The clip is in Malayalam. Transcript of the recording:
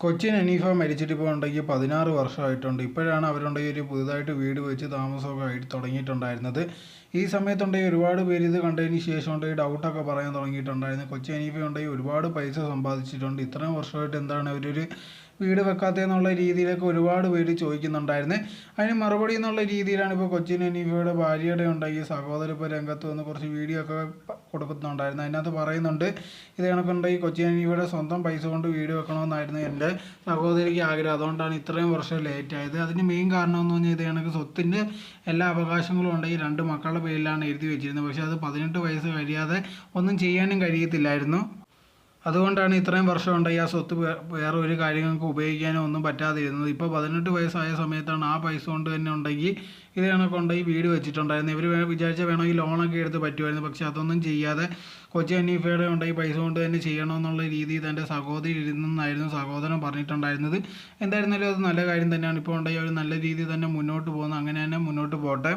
കൊച്ചിൻ ഹനീഫ മരിച്ചിട്ട് ഇപ്പോൾ ഉണ്ടെങ്കിൽ 16 വർഷമായിട്ടുണ്ട്. ഇപ്പോഴാണ് അവരുണ്ടെങ്കിൽ ഒരു പുതുതായിട്ട് വീട് വെച്ച് താമസമൊക്കെ ആയിട്ട് തുടങ്ങിയിട്ടുണ്ടായിരുന്നത്. ഈ സമയത്തുണ്ടെങ്കിൽ ഒരുപാട് പേര് ഇത് കണ്ടതിന് ശേഷം ഉണ്ടെങ്കിൽ ഡൗട്ടൊക്കെ പറയാൻ തുടങ്ങിയിട്ടുണ്ടായിരുന്നു. കൊച്ചിൻ ഹനീഫ ഉണ്ടെങ്കിൽ ഒരുപാട് പൈസ സമ്പാദിച്ചിട്ടുണ്ട്, ഇത്രയും വർഷമായിട്ട് എന്താണ് അവരൊരു വീട് വെക്കാത്തതെന്നുള്ള രീതിയിലൊക്കെ ഒരുപാട് പേര് ചോദിക്കുന്നുണ്ടായിരുന്നു. അതിന് മറുപടി എന്നുള്ള രീതിയിലാണ് ഇപ്പോൾ കൊച്ചിൻ ഹനീഫയുടെ ഭാര്യയുടെ ഉണ്ടെങ്കിൽ സഹോദരൻ ഇപ്പോൾ രംഗത്ത് വന്ന് കുറച്ച് വീഡിയോ ഒക്കെ കൊടുക്കുന്നുണ്ടായിരുന്നു. അതിനകത്ത് പറയുന്നുണ്ട്, ഇത് കണക്കുണ്ടെങ്കിൽ കൊച്ചിൻ ഹനീഫയുടെ സ്വന്തം പൈസ കൊണ്ട് വീട് വെക്കണമെന്നായിരുന്നു എൻ്റെ സഹോദരിക്ക് ആഗ്രഹം, അതുകൊണ്ടാണ് ഇത്രയും വർഷം ലേറ്റ് ആയത്. അതിന് മെയിൻ കാരണം എന്ന് പറഞ്ഞാൽ ഇത് കണക്ക് സ്വത്തിൻ്റെ എല്ലാ അവകാശങ്ങളും ഉണ്ടെങ്കിൽ 2 മക്കളുടെ പേരിലാണ് എഴുതി വെച്ചിരുന്നത്. പക്ഷേ അത് 18 വയസ്സ് കഴിയാതെ ഒന്നും ചെയ്യാനും കഴിയത്തില്ലായിരുന്നു. അതുകൊണ്ടാണ് ഇത്രയും വർഷം ഉണ്ടെങ്കിൽ ആ സ്വത്ത് വേറെ ഒരു കാര്യങ്ങൾക്ക് ഉപയോഗിക്കാനോ ഒന്നും പറ്റാതിരുന്നത്. ഇപ്പോൾ 18 വയസ്സായ സമയത്താണ് ആ പൈസ കൊണ്ട് തന്നെ ഉണ്ടെങ്കിൽ ഇത് കണക്കുണ്ടെങ്കിൽ വീട് വെച്ചിട്ടുണ്ടായിരുന്നു. ഇവർ വിചാരിച്ച വേണമെങ്കിൽ ലോണൊക്കെ എടുത്ത് പറ്റുമായിരുന്നു. പക്ഷേ അതൊന്നും ചെയ്യാതെ കൊച്ചി ഹനീഫയുടെ ഉണ്ടെങ്കിൽ പൈസ കൊണ്ട് തന്നെ ചെയ്യണമെന്നുള്ള രീതിയിൽ തൻ്റെ സഹോദരി ഇരുന്നെന്നായിരുന്നു സഹോദരൻ പറഞ്ഞിട്ടുണ്ടായിരുന്നത്. എന്തായിരുന്നാലും അത് നല്ല കാര്യം തന്നെയാണ്. ഇപ്പോൾ ഉണ്ടെങ്കിൽ അവർ നല്ല രീതിയിൽ തന്നെ മുന്നോട്ട് പോകുന്നു. അങ്ങനെ തന്നെ മുന്നോട്ട് പോട്ടെ.